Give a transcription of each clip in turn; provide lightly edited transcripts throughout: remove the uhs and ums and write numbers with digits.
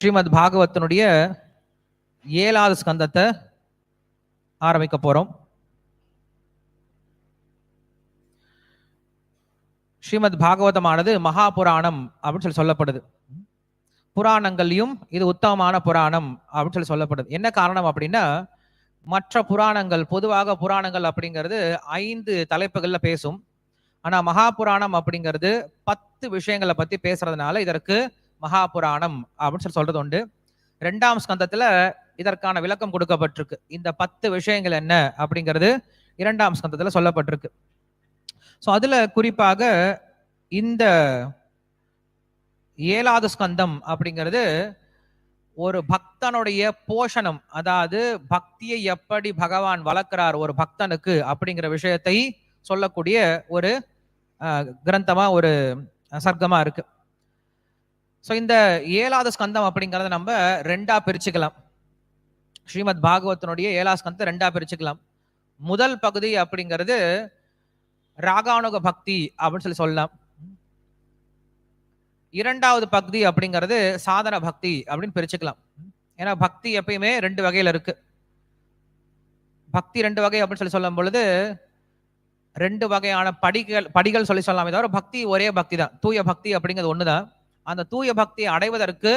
ஸ்ரீமத் பாகவத்தினுடைய 7வது ஸ்கந்தத்தை ஆரம்பிக்க போறோம். ஸ்ரீமத் பாகவதமானது மகாபுராணம் அப்படின்னு சொல்லப்படுது. புராணங்கள்லையும் இது உத்தமமான புராணம் அப்படின்னு சொல்லப்படுது. என்ன காரணம் அப்படின்னா, மற்ற புராணங்கள் பொதுவாக புராணங்கள் அப்படிங்கிறது 5 தலைப்புகள்ல பேசும். ஆனா மகாபுராணம் அப்படிங்கிறது 10 விஷயங்களை பத்தி பேசுறதுனால இதற்கு மகாபுராணம் அப்படின்னு சொல்றது உண்டு. 2ஆம் ஸ்கந்தத்துல இதற்கான விளக்கம் கொடுக்கப்பட்டிருக்கு. இந்த 10 விஷயங்கள் என்ன அப்படிங்கிறது 2ஆம் ஸ்கந்தத்துல சொல்லப்பட்டிருக்கு. ஸோ அதுல குறிப்பாக இந்த 7வது ஸ்கந்தம் அப்படிங்கிறது ஒரு பக்தனுடைய போஷணம், அதாவது பக்தியை எப்படி பகவான் வளர்க்கிறார் ஒரு பக்தனுக்கு அப்படிங்கிற விஷயத்தை சொல்லக்கூடிய ஒரு கிரந்தமா, ஒரு சர்க்கமா இருக்கு. ஸோ இந்த 7வது ஸ்கந்தம் அப்படிங்கிறத நம்ம 2ஆ பிரிச்சுக்கலாம். ஸ்ரீமத் பாகவத்தினுடைய 7வது ஸ்கந்தத்தை 2ஆ பிரிச்சுக்கலாம். முதல் பகுதி அப்படிங்கிறது ராகானுக பக்தி அப்படின்னு சொல்லலாம். 2வது பகுதி அப்படிங்கிறது சாதன பக்தி அப்படின்னு பிரிச்சுக்கலாம். ஏன்னா பக்தி எப்பயுமே 2 வகையில இருக்கு. பக்தி 2 வகை அப்படின்னு சொல்லும் பொழுது 2 வகையான படிகள் சொல்லலாமே தவிர பக்தி ஒரே பக்தி தான். தூய பக்தி அப்படிங்கிறது ஒண்ணுதான். அந்த தூய பக்தியை அடைவதற்கு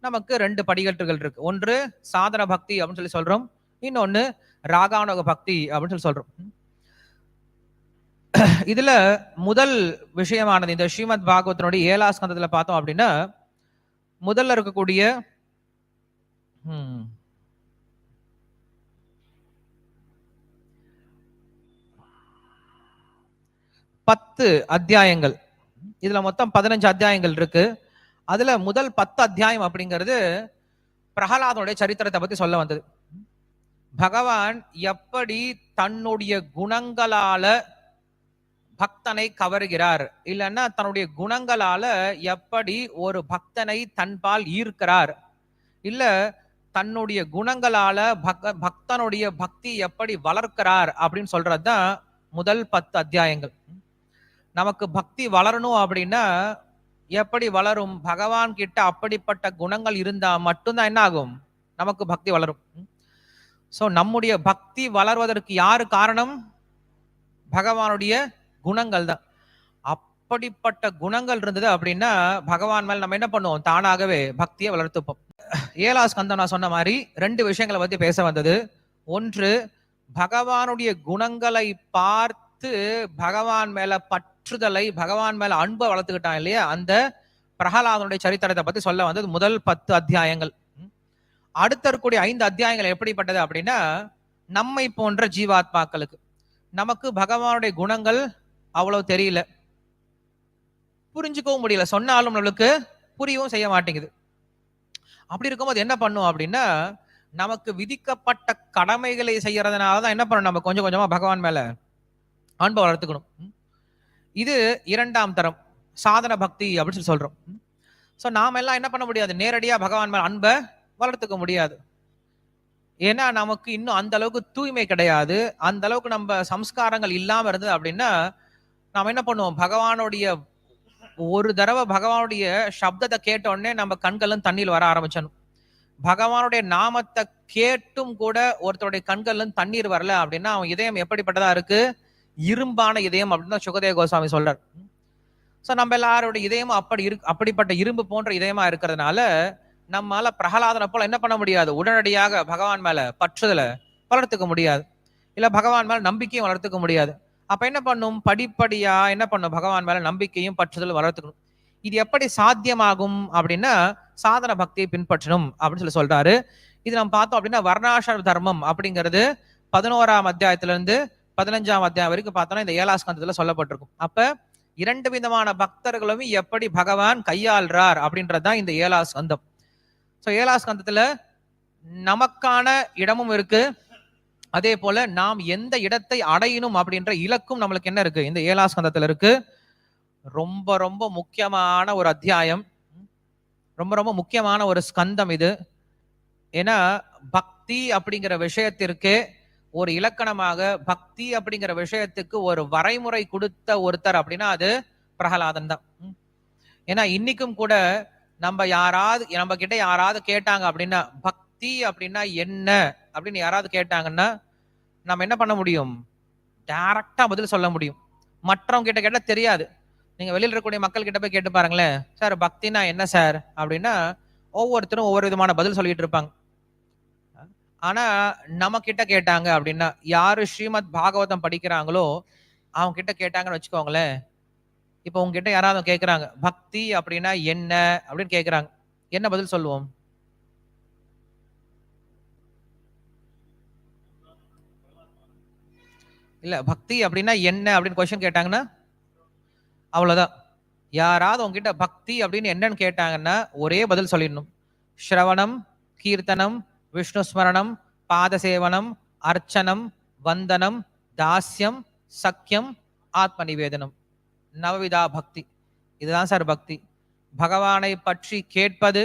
நமக்கு 2 படிகட்டுகள் இருக்கு. ஒன்று சாதன பக்தி அப்படின்னு சொல்றோம், இன்னொன்னு ராகானுக பக்தி அப்படின்னு சொல்றோம். இதுல முதல் விஷயமானது இந்த ஸ்ரீமத் பாகவத்தினுடைய 7வது ஸ்கந்தத்துல பார்த்தோம் அப்படின்னா, முதல்ல இருக்கக்கூடிய 10 அத்தியாயங்கள், இதுல மொத்தம் 15 அத்தியாயங்கள் இருக்கு. அதுல முதல் 10 அத்தியாயம் அப்படிங்கிறது பிரகலாதனுடைய சரித்திரத்தை பத்தி சொல்ல வந்தது. பகவான் எப்படி தன்னுடைய குணங்களால பக்தனை கவருகிறார், இல்லைன்னா தன்னுடைய குணங்களால எப்படி ஒரு பக்தனை தன்பால் ஈர்க்கிறார், இல்ல தன்னுடைய குணங்களால பக்தனுடைய பக்தி எப்படி வளர்க்கிறார் அப்படின்னு சொல்றதுதான் முதல் 10 அத்தியாயங்கள். நமக்கு பக்தி வளரணும் அப்படின்னா எப்படி வளரும்? பகவான் கிட்ட அப்படிப்பட்ட குணங்கள் இருந்தா மட்டும்தான் என்ன ஆகும், நமக்கு பக்தி வளரும். சோ நம்முடைய பக்தி வளர்வதற்கு யாரு காரணம்? பகவானுடைய குணங்கள் தான். அப்படிப்பட்ட குணங்கள் இருந்தது அப்படின்னா பகவான் மேல நம்ம என்ன பண்ணுவோம், தானாகவே பக்தியை வளர்த்துப்போம். 7வது ஸ்கந்தம் நான் சொன்ன மாதிரி 2 விஷயங்களை பத்தி பேச வந்தது. ஒன்று, பகவானுடைய குணங்களை பார்த்து பகவான் மேல பற்றுதலை, பகவான் மேல அன்பை வளர்த்துக்கிட்டான் இல்லையா, அந்த பிரகலாதனுடைய சரித்திரத்தை பத்தி சொல்ல வந்தது முதல் 10 அத்தியாயங்கள். அடுத்த இருக்கக்கூடிய 5 அத்தியாயங்கள் எப்படிப்பட்டது அப்படின்னா, நம்மை போன்ற ஜீவாத்மாக்களுக்கு நமக்கு பகவானுடைய குணங்கள் அவ்வளவு தெரியல, புரிஞ்சுக்கவும் முடியல, சொன்னாலும் நம்மளுக்கு புரியவும் செய்ய மாட்டேங்குது. அப்படி இருக்கும்போது என்ன பண்ணும் அப்படின்னா, நமக்கு விதிக்கப்பட்ட கடமைகளை செய்யறதுனாலதான் என்ன பண்ணணும், நம்ம கொஞ்சம் கொஞ்சமா பகவான் மேல அன்பை வளர்த்துக்கணும். இது 2ஆம் தரம் சாதன பக்தி அப்படின்னு சொல்றோம். சோ நாம எல்லாம் என்ன பண்ண முடியாது, நேரடியா பகவான் மேல அன்பை வளர்த்துக்க முடியாது. ஏன்னா நமக்கு இன்னும் அந்த அளவுக்கு தூய்மை கிடையாது, அந்த அளவுக்கு நம்ம சம்ஸ்காரங்கள் இல்லாம இருந்தது அப்படின்னா நாம என்ன பண்ணுவோம், பகவானுடைய ஒரு தடவை பகவானுடைய சப்தத்தை கேட்ட உடனே நம்ம கண்களும் தண்ணீர் வர ஆரம்பிச்சணும். பகவானுடைய நாமத்தை கேட்டும் கூட ஒருத்தருடைய கண்களும் தண்ணீர் வரல அப்படின்னா அவன் இதயம் எப்படிப்பட்டதா இருக்கு, இரும்பான இதயம் அப்படின்னு தான் சுகதேவ கோஸ்வாமி சொல்றார். சோ நம்ம எல்லாருடைய இதயமும் அப்படிப்பட்ட இரும்பு போன்ற இதயமா இருக்கிறதுனால நம்மால பிரகலாதனை போல என்ன பண்ண முடியாது, உடனடியாக பகவான் மேல பற்றுதலை வளர்த்துக்க முடியாது, இல்ல பகவான் மேல நம்பிக்கையும் வளர்த்துக்க முடியாது. அப்ப என்ன பண்ணும், படிப்படியா என்ன பண்ணும், பகவான் மேல நம்பிக்கையும் பற்றுதல் வளர்த்துக்கணும். இது எப்படி சாத்தியமாகும் அப்படின்னா சாதன பக்தியை பின்பற்றணும் அப்படின்னு சொல்றாரு. இது நம்ம பார்த்தோம் அப்படின்னா வர்ணாசிரம தர்மம் அப்படிங்கிறது 11ஆம் அத்தியாயத்திலிருந்து 15ஆம் அத்தியாயம் வரைக்கும் பார்த்தோம்னா இந்த 7வது ஸ்கந்தத்துல சொல்லப்பட்டிருக்கும். அப்ப 2 விதமான பக்தர்களும் எப்படி பகவான் கையாள்றார் அப்படின்றதுதான் இந்த 7வது ஸ்கந்தம். ஸோ 7வது ஸ்கந்தத்துல நமக்கான இடமும் இருக்கு, அதே போல நாம் எந்த இடத்தை அடையணும் அப்படின்ற இலக்கும் நம்மளுக்கு என்ன இருக்கு, இந்த 7வது ஸ்கந்தத்துல இருக்கு. ரொம்ப ரொம்ப முக்கியமான ஒரு அத்தியாயம், ரொம்ப ரொம்ப முக்கியமான ஒரு ஸ்கந்தம் இது. ஏன்னா பக்தி அப்படிங்கிற விஷயத்திற்கு ஒரு இலக்கணமாக, பக்தி அப்படிங்கிற விஷயத்துக்கு ஒரு வரைமுறை கொடுத்த ஒருத்தர் அப்படின்னா அது பிரகலாதன் தான். ஏன்னா இன்னைக்கும் கூட நம்ம கிட்ட யாராவது கேட்டாங்க அப்படின்னா பக்தி அப்படின்னா என்ன அப்படின்னு யாராவது கேட்டாங்கன்னா நம்ம என்ன பண்ண முடியும்? டைரக்டா பதில் சொல்ல முடியும். மற்றவங்க கிட்ட கேட்டா தெரியாது. நீங்க வெளியில இருக்கக்கூடிய மக்கள் கிட்ட போய் கேட்டு பாருங்களேன், சார் பக்தினா என்ன சார் அப்படின்னா ஒவ்வொருத்தரும் ஒவ்வொரு விதமான பதில் சொல்லிட்டு இருப்பாங்க. ஆனா நம்ம கிட்ட கேட்டாங்க அப்படின்னா யாரு ஸ்ரீமத் பாகவதம் படிக்கிறாங்களோ அவங்க கிட்ட கேட்டாங்கன்னு வச்சுக்கோங்களேன். இப்ப உங்ககிட்ட யாராவது கேட்கறாங்க பக்தி அப்படின்னா என்ன அப்படின்னு கேட்கறாங்க, என்ன பதில் சொல்லுவோம்? இல்ல பக்தி அப்படின்னா என்ன அப்படின்னு கொஸ்டின் கேட்டாங்கன்னா அவ்வளவுதான். யாராவது உங்ககிட்ட பக்தி அப்படின்னு என்னன்னு கேட்டாங்கன்னா ஒரே பதில் சொல்லிடணும். ஸ்ரவணம், கீர்த்தனம், விஷ்ணு ஸ்மரணம், பாதசேவனம், அர்ச்சனம், வந்தனம், தாஸ்யம், சக்கியம், ஆத்ம நிவேதனம், நவவிதா பக்தி. இதுதான் சார் பக்தி. பகவானை பற்றி கேட்பது,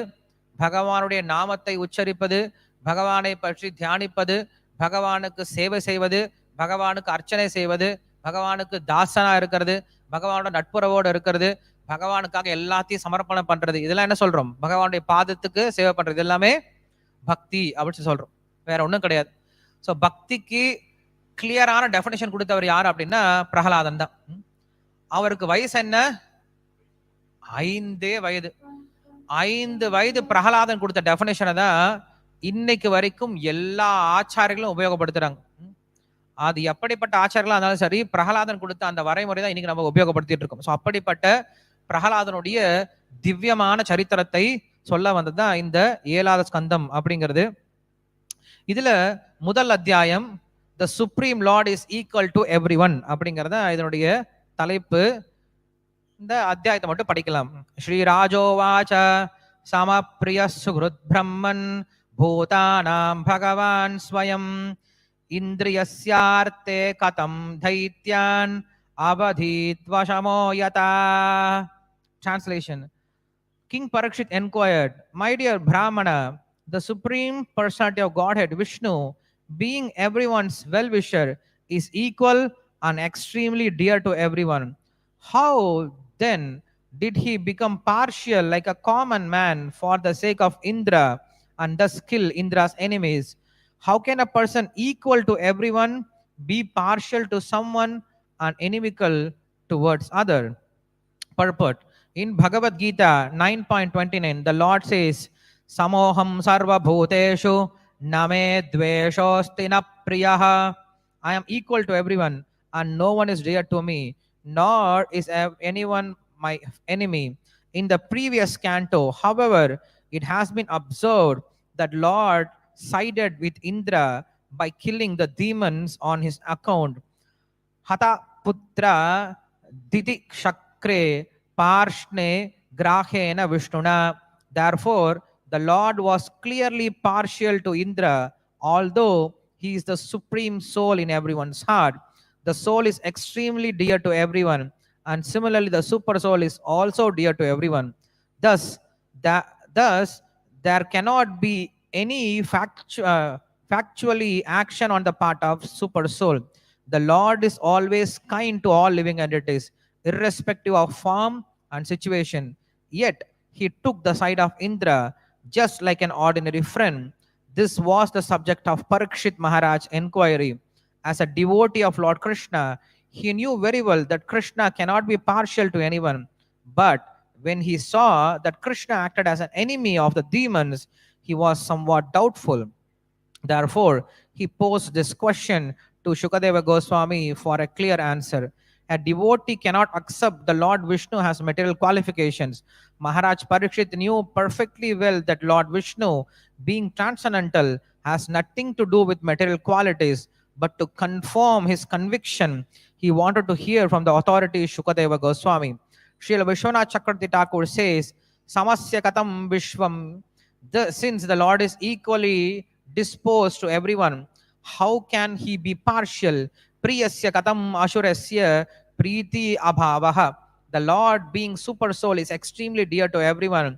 பகவானுடைய நாமத்தை உச்சரிப்பது, பகவானை பற்றி தியானிப்பது, பகவானுக்கு சேவை செய்வது, பகவானுக்கு அர்ச்சனை செய்வது, பகவானுக்கு தாசனா இருக்கிறது, பகவானோட நட்புறவோடு இருக்கிறது, பகவானுக்காக எல்லாத்தையும் சமர்ப்பணம் பண்றது, இதெல்லாம் என்ன சொல்றோம்? பகவானுடைய பாதத்துக்கு சேவை பண்றது எல்லாமே பக்தி அப்படின்னு சொல்றோம். வேற ஒண்ணும் கிடையாது. சோ பக்திக்கு கிளியரான டெபினிஷன் கொடுத்தவர் யார் அப்படின்னா பிரகலாதன் தான். அவருக்கு வயசு என்ன? 5 வயது. 5 வயது பிரகலாதன் கொடுத்த டெபினிஷனை தான் இன்னைக்கு வரைக்கும் எல்லா ஆச்சாரியர்களும் உபயோகப்படுத்துறாங்க. அது எப்படிப்பட்ட ஆச்சாரியர்களா இருந்தாலும் சரி, பிரகலாதன் கொடுத்த அந்த வரைமுறை தான் இன்னைக்கு நம்ம உபயோகப்படுத்திட்டு இருக்கோம். ஸோ அப்படிப்பட்ட பிரகலாதனுடைய திவ்யமான சரித்திரத்தை சொல்ல வந்ததுதான் இந்த 7வது ஸ்கந்தம் அப்படிங்கிறது. இதுல முதல் அத்தியாயம் the supreme Lord is equal to every one அப்படிங்கிறத இதனுடைய தலைப்பு. இந்த அத்தியாயத்தை மட்டும் படிக்கலாம். ஸ்ரீராஜோவாச்ச சமப்பிரிய சுஹ்ருத் பிரம்மன் பூதானாம் பகவான் ஸ்வயம் இந்திரியஸ்யார்த்தே கதம் தைத்யான் அவதீத்வசமோ யதா. Translation. King Parikshit inquired, "My dear Brahmana, the supreme personality of Godhead, Vishnu, being everyone's well-wisher, is equal and extremely dear to everyone. How then did he become partial like a common man for the sake of Indra and thus kill Indra's enemies? How can a person equal to everyone be partial to someone and inimical towards other?" Purport. In Bhagavad Gita 9.29, the Lord says, "Samoham sarva bhuteshu name dveshosti na priyaha." I am equal to everyone and no one is dear to me, nor is anyone my enemy. In the previous canto, however, it has been observed that Lord sided with Indra by killing the demons on his account. Hata putra diti shakre parshne grahena vishnuna. Therefore, the Lord was clearly partial to Indra, although he is the supreme soul in everyone's heart. The soul is extremely dear to everyone, and similarly, the super soul is also dear to everyone. Thus, there cannot be any factually action on the part of super soul. The Lord is always kind to all living entities, irrespective of form and situation. Yet he took the side of Indra just like an ordinary friend. This was the subject of Parikshit Maharaj's inquiry. As a devotee of Lord Krishna, he knew very well that Krishna cannot be partial to anyone. But when he saw that Krishna acted as an enemy of the demons, he was somewhat doubtful. Therefore, he posed this question to Shukadeva Goswami for a clear answer. A devotee cannot accept the Lord Vishnu has material qualifications. Maharaj Parikshit knew perfectly well that Lord Vishnu, being transcendental, has nothing to do with material qualities. But to confirm his conviction, he wanted to hear from the authority Shukadeva Goswami. Srila Vishwanath Chakravarti Thakur says, "Samasya katam vishvam." Since the Lord is equally disposed to everyone, how can he be partial? Priyasya katam ashurasya priti abhavaha. The Lord, being super soul, is extremely dear to everyone.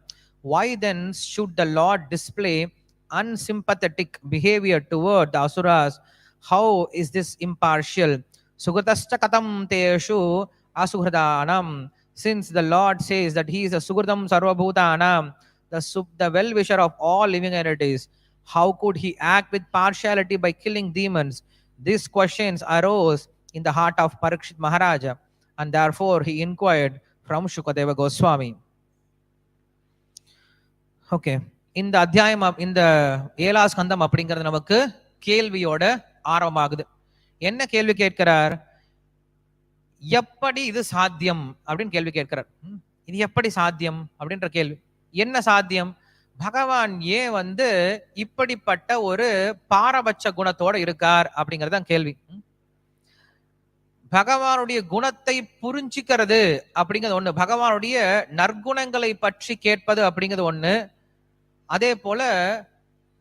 Why then should the Lord display unsympathetic behavior toward the asuras? How is this impartial? Sugatascha katam teshu asuhradanam. Since the Lord says that he is a sugurdam sarvabhutanam, the well-wisher of all living entities. How could he act with partiality by killing demons? These questions arose in the heart of Parikshit Maharaja, and therefore he inquired from Shukadeva Goswami. Okay, இந்த அத்தியாயம் இந்த 7ஆம் ஸ்கந்தம் அப்படிங்கிறது நமக்கு கேள்வியோட ஆரம்பமாகுது. என்ன கேள்வி கேட்கிறார்? எப்படி இது சாத்தியம் அப்படின்னு கேள்வி கேட்கிறார். இது எப்படி சாத்தியம் அப்படின்ற கேள்வி. என்ன சாத்தியம்? பகவான் ஏன் இப்படிப்பட்ட ஒரு பாரபட்ச குணத்தோட இருக்கார் அப்படிங்கறது கேள்வி. பகவானுடைய குணத்தை புரிஞ்சிக்கிறது அப்படிங்கிறது ஒண்ணு, பகவானுடைய நற்குணங்களை பற்றி கேட்பது அப்படிங்கிறது ஒண்ணு, அதே போல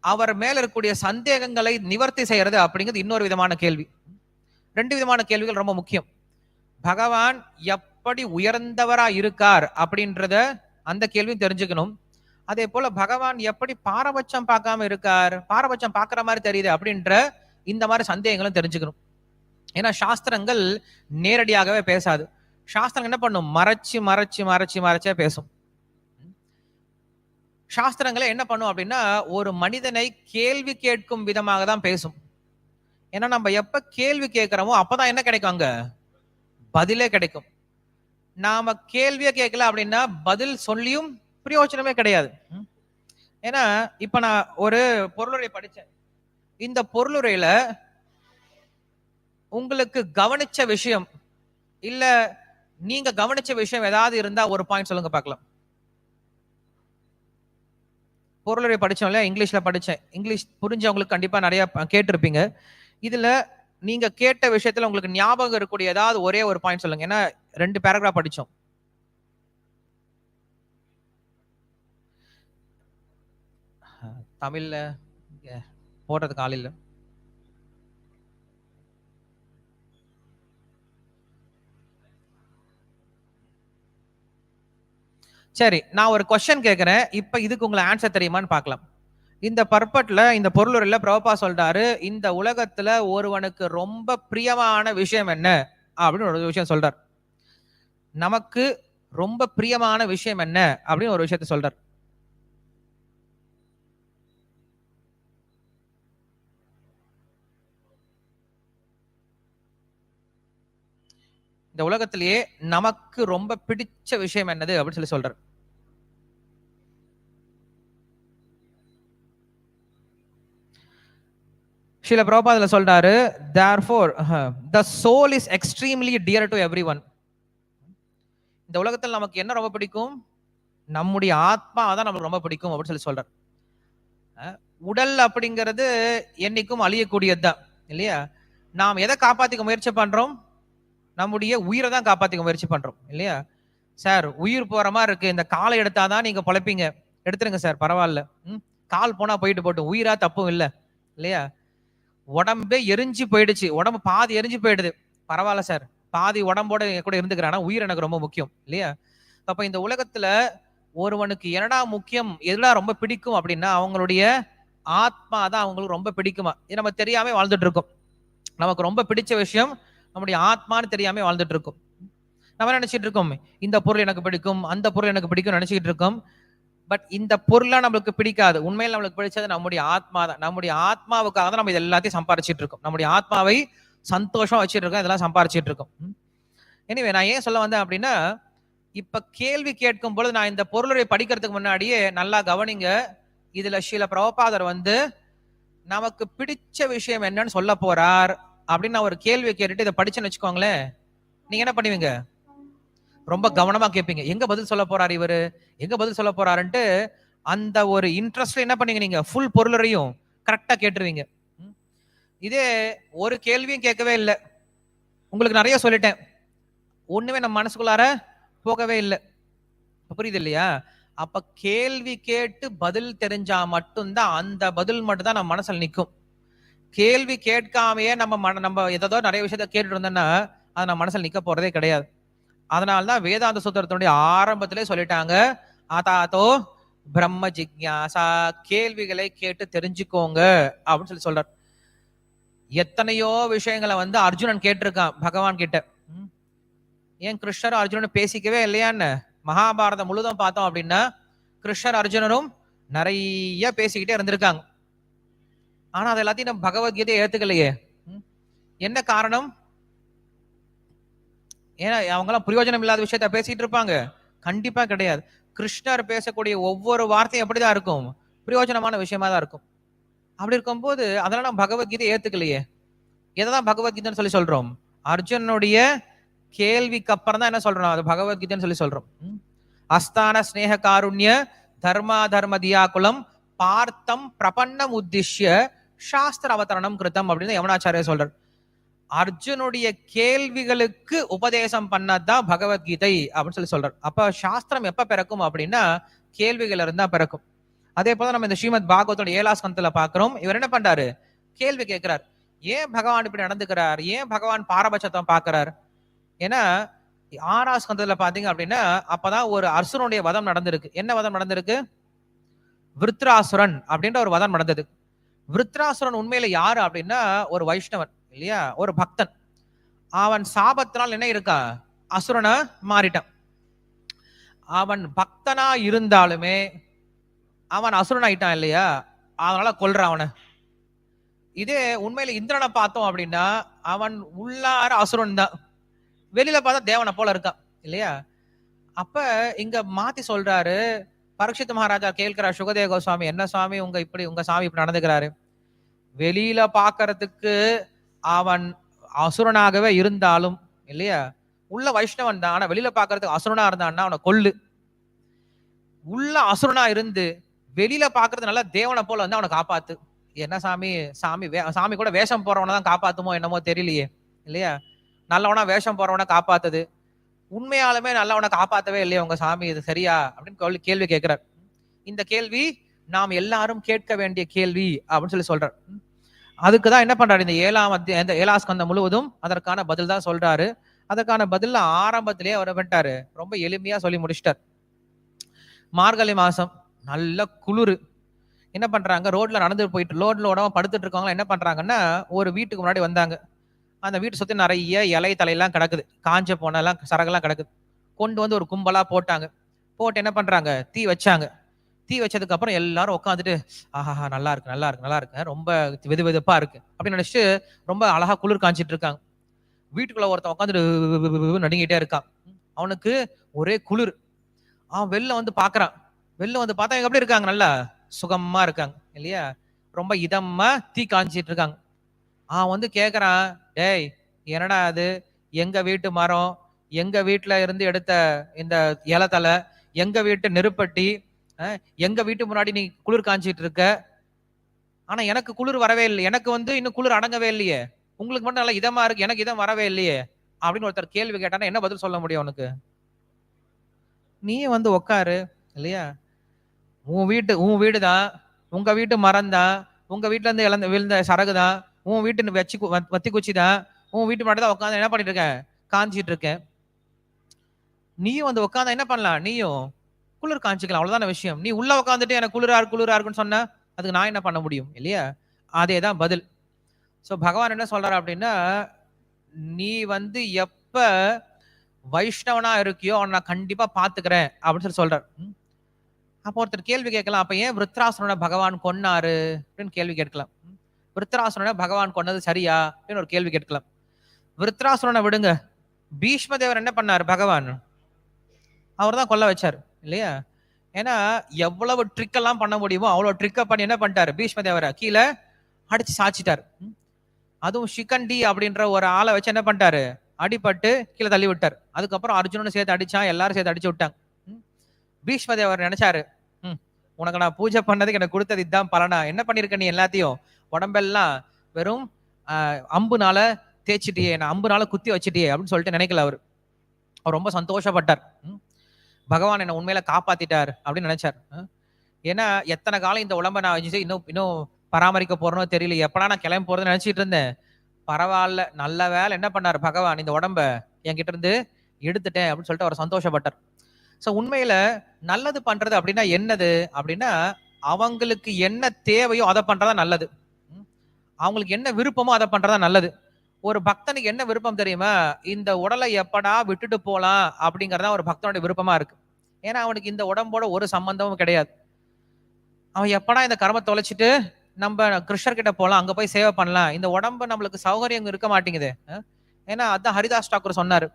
அவர் மேல இருக்கக்கூடிய சந்தேகங்களை நிவர்த்தி செய்யறது அப்படிங்கிறது இன்னொரு விதமான கேள்வி. 2 விதமான கேள்விகள் ரொம்ப முக்கியம். பகவான் எப்படி உயர்ந்தவரா இருக்கார் அப்படின்றத அந்த கேள்வியும் தெரிஞ்சுக்கணும். அதே போல பகவான் எப்படி பாரபட்சம் பார்க்காம இருக்கார், பாரபட்சம் பார்க்கிற மாதிரி தெரியுது அப்படின்ற இந்த மாதிரி சந்தேகங்களும் தெரிஞ்சுக்கணும். ஏன்னா சாஸ்திரங்கள் நேரடியாகவே பேசாது. சாஸ்திரம் என்ன பண்ணும்? மறைச்சு மறைச்சு மறைச்சு மறைச்சே பேசும். சாஸ்திரங்களை என்ன பண்ணும் அப்படின்னா ஒரு மனிதனை கேள்வி கேட்கும் விதமாக தான் பேசும். ஏன்னா நம்ம எப்ப கேள்வி கேட்கிறோமோ அப்பதான் என்ன கிடைக்கும்? அங்க பதிலே கிடைக்கும். நாம கேள்வியே கேட்கல அப்படின்னா பதில் சொல்லியும் பிரயோஜனமே கிடையாது. ஏன்னா இப்ப நான் ஒரு பொருளுரை படிச்சேன். இந்த பொருளுரையில உங்களுக்கு கவனிச்ச விஷயம் இல்ல நீங்க கவனிச்ச விஷயம் ஏதாவது இருந்தா ஒரு பாயிண்ட் சொல்லுங்க பார்க்கலாம். பொருளுரை படிச்சோம் இல்லையா, இங்கிலீஷ்ல படிச்சேன். இங்கிலீஷ் புரிஞ்சவங்களுக்கு கண்டிப்பா நிறைய கேட்டிருப்பீங்க. இதுல நீங்க கேட்ட விஷயத்துல உங்களுக்கு ஞாபகம் இருக்கக்கூடிய ஏதாவது ஒரே ஒரு பாயிண்ட் சொல்லுங்க. ஏன்னா 2 பேராகிராஃப் படிச்சோம். தமிழ்ல போடுறதுக்கு ஆள் இல்ல. சரி, நான் ஒரு கொஸ்டின் கேட்கிறேன். இப்ப இதுக்கு உங்களுக்கு ஆன்சர் தெரியுமான்னு பார்க்கலாம். இந்த பர்பட்ல இந்த பொருளுரையில பிரபுபா சொல்றாரு, இந்த உலகத்துல ஒருவனுக்கு ரொம்ப பிரியமான விஷயம் என்ன அப்படின்னு ஒரு விஷயம் சொல்றார். நமக்கு ரொம்ப பிரியமான விஷயம் என்ன அப்படின்னு ஒரு விஷயத்த சொல்றார். இந்த உலகத்திலேயே நமக்கு ரொம்ப பிடிச்ச விஷயம் என்னது அப்படின்னு சொல்றார். ஸ்ரீல பிரபுபாதுல சொல்றாரு, therefore the soul is extremely dear to everyone. இந்த உலகத்தில் நமக்கு என்ன ரொம்ப பிடிக்கும்? நம்முடைய ஆத்மா தான் நமக்கு ரொம்ப பிடிக்கும் அப்படின்னு சொல்றார். உடல் அப்படிங்கிறது என்னைக்கும் அழியக்கூடியதுதான் இல்லையா? நாம் எதை காப்பாத்திக்க முயற்சி பண்றோம்? நம்முடைய உயிரை தான் காப்பாத்திக்க முயற்சி பண்றோம் இல்லையா? சார் உயிர் போற மாதிரி இருக்கு, இந்த காலை எடுத்தாதான் நீங்க பொழைப்பீங்க, எடுத்துருங்க சார் பரவாயில்ல, கால் போனா போயிட்டு போட்டும், உயிரா தப்பும் இல்லை இல்லையா? உடம்பே எரிஞ்சு போயிடுச்சு, உடம்பு பாதி எரிஞ்சு போயிடுது, பரவாயில்ல சார், பாதி உடம்போட கூட இருந்துக்கிறானா, உயிர் எனக்கு ரொம்ப முக்கியம் இல்லையா? அப்ப இந்த உலகத்துல ஒருவனுக்கு என்னடா முக்கியம், எதுடா ரொம்ப பிடிக்கும் அப்படின்னா அவங்களுடைய ஆத்மா தான் அவங்களுக்கு ரொம்ப பிடிக்குமா. இது நம்ம தெரியாம வாழ்ந்துட்டு இருக்கோம். நமக்கு ரொம்ப பிடிச்ச விஷயம் நம்முடைய ஆத்மான்னு தெரியாம வாழ்ந்துட்டு இருக்கோம். நம்ம நினைச்சிட்டு இருக்கோம் இந்த பொருள் எனக்கு பிடிக்கும், அந்த பொருள் எனக்கு பிடிக்கும் நினைச்சிட்டு இருக்கோம். பட் இந்த பொருளா நம்மளுக்கு பிடிக்காது. உண்மையில் நம்மளுக்கு பிடிச்சது நம்முடைய ஆத்மா தான். நம்முடைய ஆத்மாவுக்காக தான் நம்ம இது எல்லாத்தையும் சம்பாரிச்சிட்டு இருக்கோம். நம்முடைய ஆத்மாவை சந்தோஷமா வச்சுட்டு இருக்கோம், இதெல்லாம் சம்பாரிச்சிட்டு இருக்கோம். எனிவே நான் ஏன் சொல்ல வந்தேன் அப்படின்னா, இப்ப கேள்வி கேட்கும் பொழுது நான் இந்த பொருளுரை படிக்கிறதுக்கு முன்னாடியே நல்லா கவனிங்க. இதுல ஸ்ரீல பிரபுபாதர் நமக்கு பிடிச்ச விஷயம் என்னன்னு சொல்ல போறார் அப்படின்னு நான் ஒரு கேள்வி கேட்டுட்டு இதை படிச்சுன்னு வச்சுக்கோங்களேன், நீங்க என்ன பண்ணுவீங்க? ரொம்ப கவனமா கேட்பீங்க. எங்க பதில் சொல்ல போறாரு இவரு, எங்க பதில் சொல்ல போறாருன்ட்டு அந்த ஒரு இன்ட்ரெஸ்ட்ல என்ன பண்ணீங்க, நீங்க ஃபுல் பொருளரையும் கரெக்டா கேட்டுருவீங்க. இதே ஒரு கேள்வியும் கேட்கவே இல்லை, உங்களுக்கு நிறைய சொல்லிட்டேன், ஒண்ணுமே நம்ம மனசுக்குள்ளார போகவே இல்லை. புரியுது இல்லையா? அப்ப கேள்வி கேட்டு பதில் தெரிஞ்சா மட்டும்தான் அந்த பதில் மட்டும் தான் நம்ம மனசுல நிற்கும். கேள்வி கேட்காமையே நம்ம ஏதோ நிறைய விஷயத்த கேட்டுட்டு இருந்தோம்னா அது நம்ம மனசுல நிக்க போறதே கிடையாது. அதனால்தான் வேதாந்த சூத்திரத்தினுடைய ஆரம்பத்திலே சொல்லிட்டாங்க, ஆதாதோ பிரம்ம ஜிக்யாசா, கேள்விகளை கேட்டு தெரிஞ்சுக்கோங்க அப்படின்னு சொல்றார். எத்தனையோ விஷயங்களை அர்ஜுனன் கேட்டிருக்கான் பகவான் கிட்ட. ஏன் கிருஷ்ணர் அர்ஜுனன் பேசிக்கவே இல்லையான்னு மகாபாரதம் முழுதும் பார்த்தோம் அப்படின்னா கிருஷ்ணர் அர்ஜுனரும் நிறைய பேசிக்கிட்டே இருந்திருக்காங்க. ஆனா அது எல்லாத்தையும் நம்ம பகவத்கீதையை ஏத்துக்கலையே. என்ன காரணம்? ஏன்னா அவங்க எல்லாம் பிரயோஜனம் இல்லாத விஷயத்த பேசிட்டு இருப்பாங்க? கண்டிப்பா கிடையாது. கிருஷ்ணர் பேசக்கூடிய ஒவ்வொரு வார்த்தையும் எப்படிதான் இருக்கும்? பிரயோஜனமான விஷயமா தான் இருக்கும். அப்படி இருக்கும்போது அதெல்லாம் நம்ம பகவத்கீதை ஏத்துக்கலையே. எதான் பகவத்கீதைன்னு சொல்லி சொல்றோம்? அர்ஜுனனுடைய கேள்விக்கு அப்புறம் தான் என்ன சொல்றோம்? அது பகவத்கீதைன்னு சொல்லி சொல்றோம். அஸ்தான ஸ்நேக காருண்ய தர்மா தர்ம தியாகுலம் பார்த்தம் பிரபன்னம் உத்திஷ்ய சாஸ்திர அவதரணம் கிருத்தம் அப்படின்னு யமுனாச்சாரிய சொல்றார். அர்ஜுனுடைய கேள்விகளுக்கு உபதேசம் பண்ணதான் பகவத்கீதை அப்படின்னு சொல்லி சொல்றார். அப்ப சாஸ்திரம் எப்ப பிறக்கும் அப்படின்னா கேள்விகள் இருந்தா பிறக்கும். அதே போல நம்ம இந்த ஸ்ரீமத் பாகவத்தோட 7ஆம் ஸ்கந்தத்துல பாக்குறோம். இவர் என்ன பண்றாரு? கேள்வி கேட்கிறார். ஏன் பகவான் இப்படி நடந்துக்கிறார்? ஏன் பகவான் பாரபட்சத்தம் பாக்குறார்? ஏன்னா 6ஆம் ஸ்கந்தத்துல பாத்தீங்க அப்படின்னா அப்பதான் ஒரு அசுரனுடைய வதம் நடந்திருக்கு. என்ன வதம் நடந்திருக்கு? விருத்ராசுரன் அப்படின்ற ஒரு வதம் நடந்தது. விருத்ராசுரன் உண்மையில யாரு அப்படின்னா ஒரு வைஷ்ணவன் இல்லையா, ஒரு பக்தன். அவன் சாபத்தினால் என்ன இருக்கா? அசுரனா மாறிட்டான். அவன் பக்தனா இருந்தாலுமே அவன் அசுரன் ஆயிட்டான் இல்லையா, அதனால கொல்றான் அவனை. இதே உண்மையில இந்திரனை பார்த்தோம் அப்படின்னா அவன் உள்ளார அசுரன் தான், வெளியில பார்த்தா தேவனை போல இருக்கான் இல்லையா. அப்ப இங்க மாத்தி சொல்றாரு. பரீட்சித் மகாராஜா கேட்கிறார் சுகதேவ கோஸ்வாமி, என்ன சுவாமி உங்க சாமி இப்படி நடந்துக்கிறாரு? வெளியில பாக்குறதுக்கு அவன் அசுரனாகவே இருந்தாலும் இல்லையா, உள்ள வைஷ்ணவன் தான், ஆனா வெளியில பாக்குறதுக்கு அசுரனா இருந்தான்னா அவனை கொல்லு. உள்ள அசுரனா இருந்து வெளியில பாக்குறது நல்லா தேவனை போல வந்து அவனை காப்பாத்து. என்ன சாமி, சாமி கூட வேஷம் போறவனை தான் காப்பாத்துமோ என்னமோ தெரியலையே இல்லையா. நல்லவனா வேஷம் போறவனை காப்பாத்துது, உண்மையாலுமே நல்லவனை காப்பாத்தவே இல்லையா உங்க சாமி, இது சரியா அப்படின்னு கேள்வி கேட்கிறார். இந்த கேள்வி நாம் எல்லாரும் கேட்க வேண்டிய கேள்வி அப்படின்னு சொல்லி சொல்றார். அதுக்குதான் என்ன பண்றாரு? இந்த 7ஆம் ஸ்கந்தம் முழுவதும் அதற்கான பதில் தான் சொல்றாரு. அதற்கான பதில் ஆரம்பத்திலேயே அவர் பண்ணிட்டாரு, ரொம்ப எளிமையா சொல்லி முடிச்சிட்டார். மார்கழி மாசம் நல்ல குளிர். என்ன பண்றாங்க? ரோட்ல நடந்து போயிட்டு ரோட்ல உடம்ப படுத்துட்டு இருக்கவங்க என்ன பண்றாங்கன்னா ஒரு வீட்டுக்கு முன்னாடி வந்தாங்க. அந்த வீட்டை சுத்தி நிறைய இலை தலையெல்லாம் கிடக்குது, காஞ்ச போனெல்லாம் சரகெல்லாம் கிடக்குது. கொண்டு வந்து ஒரு கும்பலா போட்டாங்க. போட்டு என்ன பண்றாங்க? தீ வச்சாங்க. தீ வச்சதுக்கு அப்புறம் எல்லாரும் உட்காந்துட்டு ஆஹா நல்லா இருக்கு நல்லா இருக்கு நல்லா இருக்கு, ரொம்ப வெது வெதுப்பா இருக்கு அப்படின்னு நினைச்சிட்டு ரொம்ப அழகா குளிர் காஞ்சிட்டு இருக்காங்க. வீட்டுக்குள்ள ஒருத்தன் உட்காந்துட்டு நடுங்கிட்டே இருக்கான். அவனுக்கு ஒரே குளிர். அவன் வெளில வந்து பாக்குறான். வெளில வந்து பார்த்தா எப்படி இருக்காங்க? நல்லா சுகமா இருக்காங்க இல்லையா, ரொம்ப இதமா தீ காஞ்சிட்டு இருக்காங்க. அவன் வந்து கேக்குறான், டேய் என்னடா அது, எங்க வீட்டு மரம், எங்க வீட்டுல இருந்து எடுத்த இந்த இலத்தலை, எங்க வீட்டு நெருப்பட்டி, எங்க வீட்டு முன்னாடி நீ குளிர் காஞ்சிட்டு இருக்க, ஆனா எனக்கு குளிர் வரவே இல்லை, எனக்கு வந்து இன்னும் குளிர் அடங்கவே இல்லையே, உங்களுக்கு மட்டும் நல்லா இதமா இருக்கு, எனக்கு இதம் வரவே இல்லையே அப்படின்னு ஒருத்தர் கேள்வி கேட்டானா என்ன பதில் சொல்ல முடியும் உனக்கு? நீ வந்து உக்காரு இல்லையா, உன் வீடு தான், உங்க வீட்டு மரம் தான், உங்க வீட்டுல இருந்து விழுந்த சரகு தான், உன் வீட்டு வத்தி குச்சி தான், உன் வீட்டு முன்னாடி தான் உட்காந்து என்ன பண்ணிட்டு இருக்கேன்? காஞ்சிட்டு இருக்கேன். நீயும் வந்து உட்காந்து என்ன பண்ணலாம்? நீயும் குளிர் காஞ்சிக்கலாம், அவ்வளவுதான விஷயம். நீ உள்ள உட்காந்துட்டு எனக்கு குளிரா இருக்குன்னு சொன்னா அதுக்கு நான் என்ன பண்ண முடியும் இல்லையா. அதேதான் பதில். சோ பகவான் என்ன சொல்றாரு அப்படின்னா, நீ வந்து எப்ப வைஷ்ணவனா இருக்கியோ அவனை நான் கண்டிப்பா பாத்துக்கிறேன் அப்படின்னு சொல்லி சொல்றாரு. அப்போ ஒருத்தர் கேள்வி கேட்கலாம், அப்ப ஏன் விருத்ராசுரனை பகவான் கொன்னாரு அப்படின்னு கேள்வி கேட்கலாம். விருத்ராசுரனை பகவான் கொன்னது சரியா அப்படின்னு ஒரு கேள்வி கேட்கலாம். விருத்ராசுரனை விடுங்க, பீஷ்ம தேவர் என்ன பண்ணாரு? பகவான் அவர் தான் கொல்ல வச்சார் இல்லையா. ஏன்னா எவ்வளவு ட்ரிக் எல்லாம் பண்ண முடியுமோ அவ்வளவு ட்ரிக்க பண்ணி என்ன பண்ணிட்டாரு? பீஷ்ம தேவரை கீழே அடிச்சு சாச்சிட்டாரு. அதுவும் ஷிகண்டி அப்படின்ற ஒரு ஆளை வச்சு என்ன பண்ணிட்டாரு? அடிபட்டு கீழே தள்ளி விட்டார். அதுக்கப்புறம் அர்ஜுனன் சேர்த்து அடிச்சான், எல்லாரும் சேர்த்து அடிச்சு விட்டாங்க. பீஷ்ம தேவர் நினைச்சாரு, உனக்கு நான் பூஜை பண்ணதுக்கு எனக்கு கொடுத்தது இதுதான் பலனா, என்ன பண்ணிருக்க நீ? எல்லாத்தையும் உடம்பெல்லாம் வெறும் அம்புனால தேய்ச்சிட்டியே, நான் அம்புனால குத்தி வச்சுட்டியே அப்படின்னு சொல்லிட்டு நினைக்கல. அவர் ரொம்ப சந்தோஷப்பட்டார். பகவான் என்ன உண்மையில காப்பாத்திட்டார் அப்படின்னு நினைச்சார். ஏன்னா எத்தனை காலம் இந்த உடம்ப நான் இன்னும் பராமரிக்க போறேனோ தெரியல, எப்படா நான் கிளம்பி போறதுன்னு நினைச்சிட்டு இருந்தேன். பரவாயில்ல, நல்ல வேலை என்ன பண்ணாரு பகவான், இந்த உடம்ப என்கிட்ட இருந்து எடுத்துட்டேன் அப்படின்னு சொல்லிட்டு அவர் சந்தோஷப்பட்டார். சோ உண்மையில நல்லது பண்றது அப்படின்னா என்னது அப்படின்னா, அவங்களுக்கு என்ன தேவையோ அதை பண்றதா நல்லது, அவங்களுக்கு என்ன விருப்பமோ அதை பண்றதா நல்லது. ஒரு பக்தனுக்கு என்ன விருப்பம் தெரியுமா? இந்த உடலை எப்படா விட்டுட்டு போலாம் அப்படிங்கறதா ஒரு பக்தனுடைய விருப்பமா இருக்கு. ஏன்னா அவனுக்கு இந்த உடம்போட ஒரு சம்பந்தமும் கிடையாது. அவன் எப்படா இந்த கர்ம தொலைச்சிட்டு நம்ம கிருஷ்ணர் கிட்ட போலாம், அங்க போய் சேவை பண்ணலாம், இந்த உடம்பு நம்மளுக்கு சௌகரியம் இருக்க மாட்டேங்குது. ஏன்னா அதான் ஹரிதாஸ் தாக்கூர் சொன்னாரு,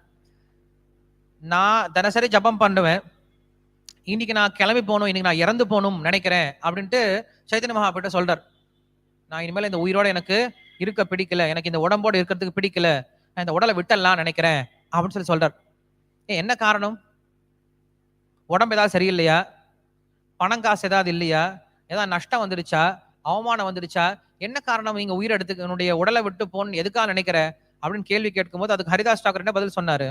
நான் தினசரி ஜபம் பண்ணுவேன், இன்னைக்கு நான் கிளம்பி போகணும், இன்னைக்கு நான் இறந்து போகணும் நினைக்கிறேன் அப்படின்ட்டு சைத்தன்ய மகாபிரபு சொல்றார். நான் இனிமேல் இந்த உயிரோட எனக்கு இருக்க பிடிக்கல, எனக்கு இந்த உடம்போட இருக்கிறதுக்கு பிடிக்கல, நான் இந்த உடலை விட்டலாம் நினைக்கிறேன் அப்படின்னு சொல்லி சொல்றார். என்ன காரணம்? உடம்பு ஏதாவது சரியில்லையா? பணம் காசு ஏதாவது இல்லையா? ஏதாவது நஷ்டம் வந்துருச்சா? அவமானம் வந்துருச்சா? என்ன காரணம் நீங்க உயிர் எடுத்து என்னுடைய உடலை விட்டு போன்னு எதுக்காக நினைக்கிற அப்படின்னு கேள்வி கேட்கும்போது அதுக்கு ஹரிதாஸ் தாக்கூர் என்ன பதில் சொன்னாரு?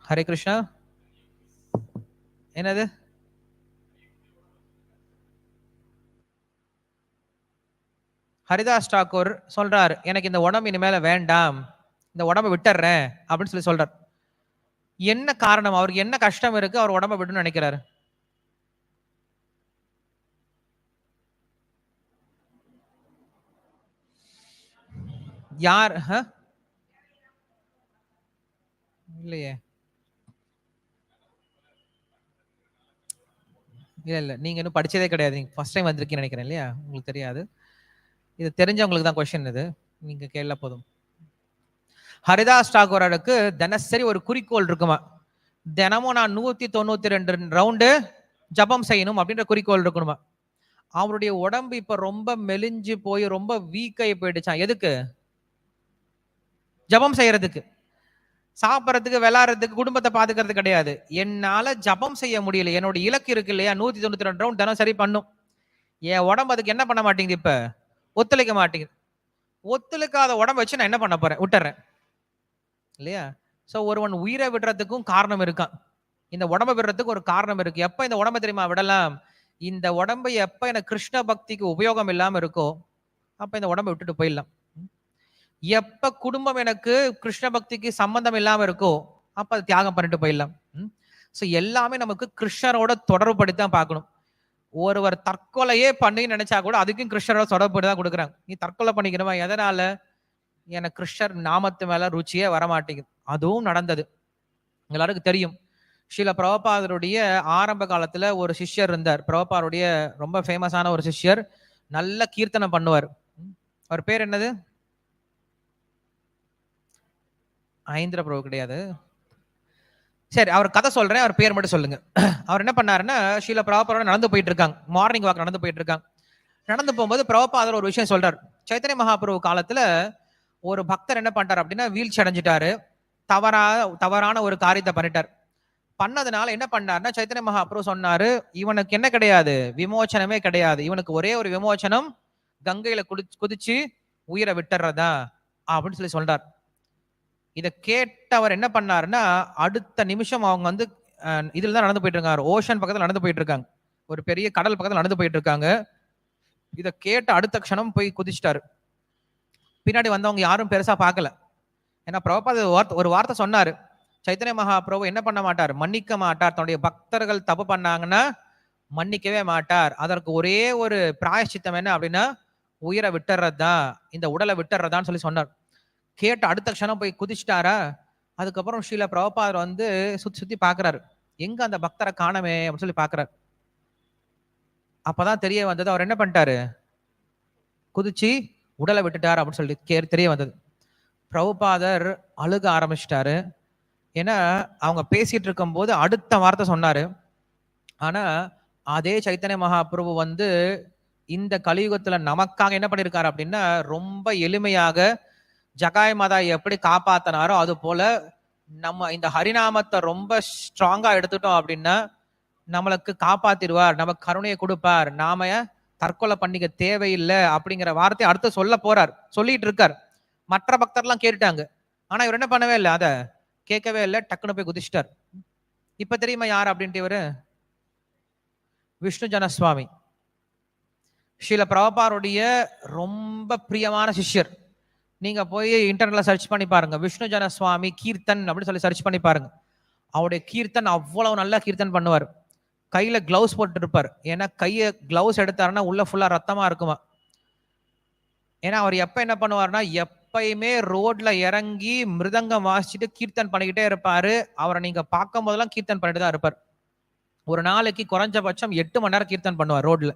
ஹரே கிருஷ்ணா. என்னது? ஹரிதாஸ் தாக்கூர் சொல்றாரு, எனக்கு இந்த உடம்பு இனிமேல வேண்டாம், இந்த உடம்பை விட்டுறேன் அப்படின்னு சொல்லி சொல்றார். என்ன காரணம்? அவருக்கு என்ன கஷ்டம் இருக்கு அவர் உடம்பை விடணும்னு நினைக்கிறாரு? யார்? இல்லையே. இல்ல நீங்க இன்னும் படிச்சதே கிடையாது, நீங்க ஃபர்ஸ்ட் டைம் வந்திருக்கீங்கன்னு நினைக்கிறேன் இல்லையா? உங்களுக்கு தெரியாது. இது தெரிஞ்சவங்களுக்கு தான் கொஸ்டின், இது நீங்க கேள்ல போதும். ஹரிதாஸ் தாக்கூருக்கு தினசரி ஒரு குறிக்கோள் இருக்குமா, தினமும் நான் 192 ரவுண்டு ஜபம் செய்யணும் அப்படின்ற குறிக்கோள் இருக்கணுமா. அவருடைய உடம்பு இப்ப ரொம்ப மெலிஞ்சு போய் ரொம்ப வீக் ஆகி போயிடுச்சான். எதுக்கு? ஜபம் செய்யறதுக்கு, சாப்பிடறதுக்கு, விளையாடுறதுக்கு, குடும்பத்தை பாத்துக்கிறது கிடையாது. என்னால ஜபம் செய்ய முடியல, என்னோட இலக்கு இருக்கு இல்லையா, 192 ரவுண்ட் தினம் சரி பண்ணும், என் உடம்பு அதுக்கு என்ன பண்ண மாட்டேங்குது, இப்ப ஒத்துழைக்க மாட்டேங்குது. ஒத்துழைக்காத உடம்பு வச்சு நான் என்ன பண்ண போறேன்? விட்டுறேன் இல்லையா? சோ ஒருவன் உயிரை விடுறதுக்கும் காரணம் இருக்கான், இந்த உடம்பை விடுறதுக்கு ஒரு காரணம் இருக்கு. எப்ப இந்த உடம்பை தெரியுமா விடலாம்? இந்த உடம்பை எப்ப எனக்கு கிருஷ்ண பக்திக்கு உபயோகம் இல்லாம இருக்கோ அப்ப இந்த உடம்பை விட்டுட்டு போயிடலாம். எப்ப குடும்பம் எனக்கு கிருஷ்ண பக்திக்கு சம்பந்தம் இல்லாம இருக்கோ அப்ப அதை தியாகம் பண்ணிட்டு போயிடலாம். சோ எல்லாமே நமக்கு கிருஷ்ணரோட தொடர்புபடுத்தி தான் பார்க்கணும். ஒருவர் தற்கொலையே பண்ணி நினைச்சா கூட அதுக்கும் கிருஷ்ணரோட தொடர்புபடுத்தி தான் கொடுக்குறாங்க. நீ தற்கொலை பண்ணிக்கணுமா? எதனால? எனக்கு கிருஷ்ணர் நாமத்து மேல ருச்சியே வரமாட்டேங்குது. அதுவும் நடந்தது, எல்லாருக்கும் தெரியும். ஸ்ரீல பிரபுபாதருடைய ஆரம்ப காலத்துல ஒரு சிஷ்யர் இருந்தார். பிரபுபாதருடைய ரொம்ப ஃபேமஸான ஒரு சிஷ்யர், நல்ல கீர்த்தனை பண்ணுவார். அவர் பேர் என்னது? ஐந்திர பிரபு கிடையாது. சரி, அவர் கதை சொல்றேன், அவர் பேர் மட்டும் சொல்லுங்க. அவர் என்ன பண்ணாருன்னா, ஸ்ரீல பிரபுபாதரோட நடந்து போயிட்டு இருக்காங்க, மார்னிங் வாக் நடந்து போயிட்டு இருக்காங்க. நடந்து போகும்போது பிரபுபாதர் ஒரு விஷயம் சொல்றார். சைத்தன்ய மகாபிரபு காலத்துல ஒரு பக்தர் என்ன பண்ணிட்டார் அப்படின்னா, வீழ்ச்சி அடைஞ்சிட்டாரு, தவறான ஒரு காரியத்தை பண்ணிட்டார். பண்ணதுனால என்ன பண்ணாருன்னா, சைத்தன்ய மகாபிரபு சொன்னாரு, இவனுக்கு என்ன கிடையாது, விமோச்சனமே கிடையாது, இவனுக்கு ஒரே ஒரு விமோச்சனம் கங்கையில குதிச்சு உயிரை விட்டுறதா அப்படின்னு சொல்லி சொல்றார். இதை கேட்டவர் என்ன பண்ணாருன்னா, அடுத்த நிமிஷம் அவங்க வந்து இதுல தான் நடந்து போயிட்டு இருக்காங்க, ஓஷன் பக்கத்துல நடந்து போயிட்டு இருக்காங்க, ஒரு பெரிய கடல் பக்கத்துல நடந்து போயிட்டு இருக்காங்க. இதை கேட்ட அடுத்த க்ஷணம் போய் குதிச்சிட்டாரு. பின்னாடி வந்தவங்க யாரும் பெருசா பார்க்கல. ஏன்னா பிரபுபாத ஒரு வார்த்தை சொன்னாரு, சைத்தன்ய மகாபிரபு என்ன பண்ண மாட்டார், மன்னிக்க மாட்டார். தன்னுடைய பக்தர்கள் தப்பு பண்ணாங்கன்னா மன்னிக்கவே மாட்டார். அதற்கு ஒரே ஒரு பிராயச்சித்தம் என்ன அப்படின்னா, உயிரை விட்டுறதுதான், இந்த உடலை விட்டுறதான்னு சொல்லி சொன்னார். கேட்ட அடுத்த க்ஷணம் போய் குதிச்சிட்டாரா. அதுக்கப்புறம் ஸ்ரீல பிரபுபாதர் வந்து சுத்தி சுத்தி பாக்குறாரு, எங்க அந்த பக்தரை காணமே அப்படின்னு சொல்லி பாக்குறாரு. அப்பதான் தெரிய வந்தது, அவர் என்ன பண்ணிட்டாரு, குதிச்சு உடலை விட்டுட்டார் அப்படின்னு சொல்லி தெரிய வந்தது. பிரபுபாதர் அழுக ஆரம்பிச்சிட்டாரு. ஏன்னா அவங்க பேசிட்டு இருக்கும் போது அடுத்த வார்த்தை சொன்னாரு. ஆனா அதே சைத்தன்ய மகாபிரபு வந்து இந்த கலியுகத்துல நமக்காக என்ன பண்ணிருக்காரு அப்படின்னா, ரொம்ப எளிமையாக ஜகாய் மாதா எப்படி காப்பாத்தினாரோ அது போல நம்ம இந்த ஹரிநாமத்தை ரொம்ப ஸ்ட்ராங்கா எடுத்துட்டோம் அப்படின்னா நம்மளுக்கு காப்பாத்திடுவார், நமக்கு கருணையை கொடுப்பார், நாம தற்கொலை பண்ணிக்க தேவையில்லை அப்படிங்கிற வார்த்தையை அடுத்து சொல்ல போறார், சொல்லிட்டு இருக்கார். மற்ற பக்தர்லாம் கேட்டுட்டாங்க, ஆனா இவர் என்ன பண்ணவே இல்லை, அதை கேட்கவே இல்லை, டக்குன்னு போய் குதிச்சிட்டார். இப்ப தெரியுமா யார் அப்படின்ட்டு? இவரு விஷ்ணு ஜன சுவாமி, ஸ்ரீல பிரபுபாதருடைய ரொம்ப பிரியமான சிஷ்யர். நீங்க போய் இன்டர்நெட்ல சர்ச் பண்ணி பாருங்க, விஷ்ணு ஜன சுவாமி கீர்த்தன் அப்படின்னு சொல்லி சர்ச் பண்ணி பாருங்க. அவருடைய கீர்த்தன் அவ்வளவு நல்லா கீர்த்தன் பண்ணுவார். கையில கிளவுஸ் போட்டு இருப்பார், ஏன்னா கையை கிளவுஸ் எடுத்தாருன்னா உள்ள ஃபுல்லா ரத்தமா இருக்குமா. ஏன்னா அவர் எப்ப என்ன பண்ணுவார்னா, எப்ப எப்பயுமே ரோட்ல இறங்கி மிருதங்கம் வாசிச்சுட்டு கீர்த்தன் பண்ணிக்கிட்டே இருப்பாரு. அவரை நீங்க பார்க்கும் போதெல்லாம் கீர்த்தன் பண்ணிட்டு தான் இருப்பார். ஒரு நாளைக்கு குறைஞ்சபட்சம் 8 மணி நேரம் கீர்த்தன் பண்ணுவார் ரோட்ல.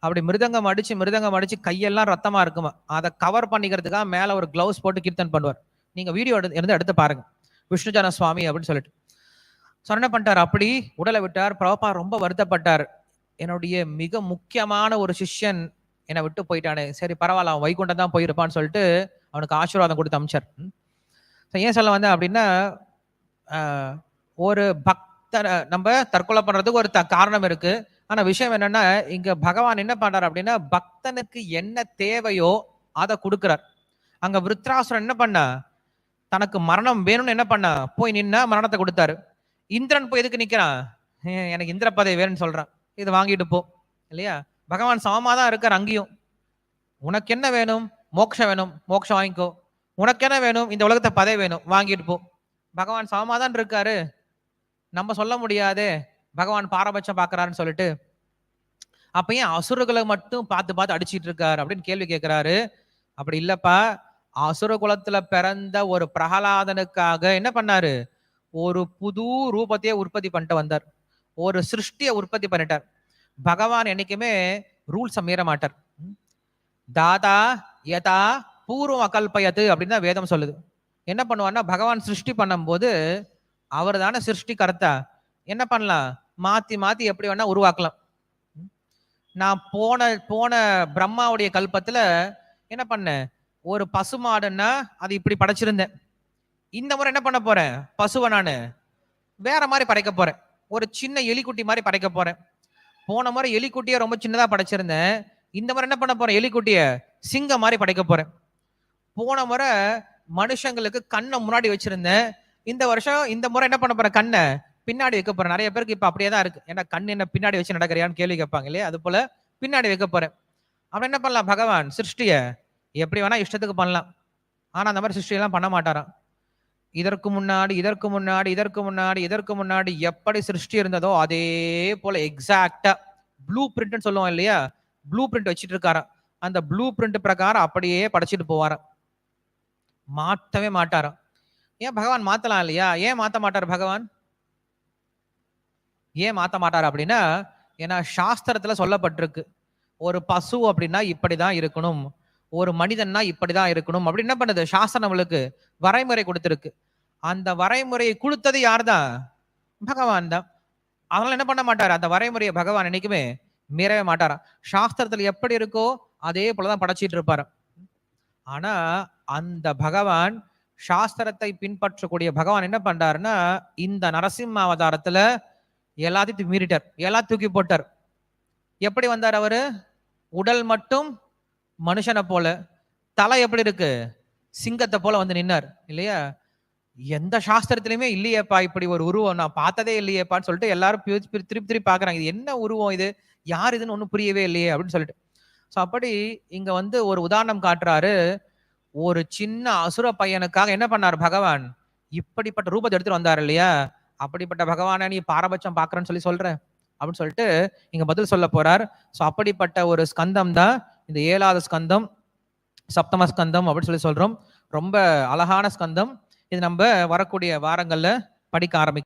அப்படி மிருதங்கம் அடிச்சு கையெல்லாம் ரத்தமா இருக்குமா, அதை கவர் பண்ணிக்கிறதுக்காக மேல ஒரு கிளவுஸ் போட்டு கீர்த்தன் பண்ணுவார். நீங்க வீடியோ எடுத்து பாருங்க, விஷ்ணுஜன சுவாமி அப்படின்னு சொல்லிட்டு. என்ன பண்ணிட்டார், அப்படி உடலை விட்டார். பிரபுபா ரொம்ப வருத்தப்பட்டார். என்னுடைய மிக முக்கியமான ஒரு சிஷ்யன் என்னை விட்டு போயிட்டானே, சரி பரவாயில்ல, அவன் வைகுண்டம் தான் போயிருப்பான்னு சொல்லிட்டு அவனுக்கு ஆசீர்வாதம் கொடுத்து அமிச்சார். ஏன் சொல்ல வந்தேன் அப்படின்னா, ஒரு பக்தர் நம்ம தற்கொலை பண்றதுக்கு ஒரு காரணம் இருக்கு. ஆனா விஷயம் என்னன்னா, இங்க பகவான் என்ன பண்றார் அப்படின்னா, பக்தனுக்கு என்ன தேவையோ அதை கொடுக்கிறார். அங்க விருத்ராசுரன் என்ன பண்ண, தனக்கு மரணம் வேணும்னு என்ன பண்ண, போய் நின்னா மரணத்தை கொடுத்தாரு. இந்திரன் போய் எதுக்கு நிக்கிறான், எனக்கு இந்திர பதவி வேணும்னு சொல்றான், இது வாங்கிட்டு போ இல்லையா. பகவான் சமமாதான் இருக்கார் அங்கேயும். உனக்கு என்ன வேணும், மோட்சம் வேணும், மோட்சம் வாங்கிக்கோ. உனக்கு என்ன வேணும், இந்த உலகத்தை பதவி வேணும், வாங்கிட்டு போ. பகவான் சமமாதான் இருக்காரு. நம்ம சொல்ல முடியாது பகவான் பாரபட்சம் பாக்குறாருன்னு சொல்லிட்டு. அப்ப ஏன் அசுரர்களை மட்டும் பார்த்து அடிச்சிட்டு இருக்காரு அப்படின்னு கேள்வி கேட்கிறாரு. அப்படி இல்லப்பா, அசுர குலத்துல பிறந்த ஒரு பிரகலாதனுக்காக என்ன பண்ணாரு, ஒரு புது ரூபத்தையே உற்பத்தி பண்ணிட்டு வந்தார். ஒரு சிருஷ்டியை உற்பத்தி பண்ணிட்டார். பகவான் என்னைக்குமே ரூல்ஸை மீற மாட்டார். தாதா யதா பூர்வம் அகல்பயது அப்படின்னு தான் வேதம் சொல்லுது. என்ன பண்ணுவார்னா, பகவான் சிருஷ்டி பண்ணும் போது அவர் தானே சிருஷ்டி கர்த்தா, என்ன பண்ணலாம், மாத்தி மாத்தி எப்படி வேணா உருவாக்கலாம். நான் போன பிரம்மாவுடைய கல்பத்துல என்ன பண்ணேன், ஒரு பசுமாடுன்னா அது இப்படி படைச்சிருந்தேன். இந்த முறை என்ன பண்ண போறேன், பசுவை நானு வேற மாதிரி படைக்க போறேன், ஒரு சின்ன எலிக்குட்டி மாதிரி படைக்க போறேன். போன முறை எலிக்குட்டியை ரொம்ப சின்னதா படைச்சிருந்தேன். இந்த முறை என்ன பண்ண போறேன், எலிக்குட்டிய சிங்கம் மாதிரி படைக்க போறேன். போன முறை மனுஷங்களுக்கு கண்ணை முன்னாடி வச்சிருந்தேன். இந்த முறை என்ன பண்ண போறேன், கண்ணை பின்னாடி வைக்க போறேன். நிறைய பேருக்கு இப்ப அப்படியே தான் இருக்கு. ஏன்னா கண் என்ன பின்னாடி வச்சு நடக்கிறியான்னு கேள்வி கேட்பாங்க இல்லையா, அது போல பின்னாடி வைக்க போறேன். அப்படி என்ன பண்ணலாம், பகவான் சிருஷ்டிய எப்படி வேணா இஷ்டத்துக்கு பண்ணலாம். ஆனா அந்த மாதிரி சிருஷ்டியெல்லாம் பண்ண மாட்டாராம். இதற்கு முன்னாடி எப்படி சிருஷ்டி இருந்ததோ அதே போல எக்ஸாக்டா ப்ளூ பிரிண்ட் சொல்லுவோம் இல்லையா, ப்ளூ பிரிண்ட் வச்சுட்டு இருக்காராம். அந்த ப்ளூ பிரிண்ட் பிரகாரம் அப்படியே படைச்சிட்டு போவாராம். மாற்றவே மாட்டாராம். ஏன் பகவான் மாத்தலாம் இல்லையா, ஏன் மாத்த மாட்டார் பகவான், ஏன் மாத்த மாட்டார் அப்படின்னா, ஏன்னா சாஸ்திரத்துல சொல்லப்பட்டிருக்கு, ஒரு பசு அப்படின்னா இப்படிதான் இருக்கணும், ஒரு மனிதன்னா இப்படிதான் இருக்கணும் அப்படி என்ன பண்ணுது சாஸ்திரம் நம்மளுக்கு வரைமுறை கொடுத்திருக்கு. அந்த வரைமுறையை கொடுத்தது யார் தான், பகவான் தான். அதனால என்ன பண்ண மாட்டார், அந்த வரைமுறையை பகவான் என்னைக்குமே மீறவே மாட்டாராம். சாஸ்திரத்துல எப்படி இருக்கோ அதே போலதான் படைச்சிட்டு இருப்பாரு. ஆனா அந்த பகவான், சாஸ்திரத்தை பின்பற்றக்கூடிய பகவான் என்ன பண்றாருன்னா, இந்த நரசிம்ம அவதாரத்துல எல்லாத்தையும் மீறிட்டார், எல்லாத்தையும் தூக்கி போட்டார். எப்படி வந்தார் அவரு, உடல் மட்டும் மனுஷனை போல, தலை எப்படி இருக்கு, சிங்கத்தை போல வந்து நின்னார் இல்லையா. எந்த சாஸ்திரத்திலுமே இல்லையேப்பா இப்படி ஒரு உருவம், நான் பார்த்ததே இல்லையேப்பான்னு சொல்லிட்டு எல்லாரும் திருப்பி பாக்குறாங்க, இது என்ன உருவம், இது யார் இதுன்னு ஒன்னும் புரியவே இல்லையே அப்படின்னு சொல்லிட்டு. சோ அப்படி இங்க வந்து ஒரு உதாரணம் காட்டுறாரு. ஒரு சின்ன அசுர பையனுக்காக என்ன பண்ணார் பகவான், இப்படிப்பட்ட ரூபத்தை எடுத்துட்டு வந்தார் இல்லையா. அப்படிப்பட்ட பகவானை நீ பாரபட்சம் பாக்குறன்னு சொல்ற அப்படின்னு சொல்லிட்டு இங்க பதில் சொல்ல போறார். சோ அப்படிப்பட்ட ஒரு ஸ்கந்தம் தான் இந்த 7வது ஸ்கந்தம், சப்தம ஸ்கந்தம் அப்படின்னு சொல்றோம். ரொம்ப அழகான ஸ்கந்தம். இது நம்ம வரக்கூடிய வாரங்கள்ல படிக்க ஆரம்பிக்கும்.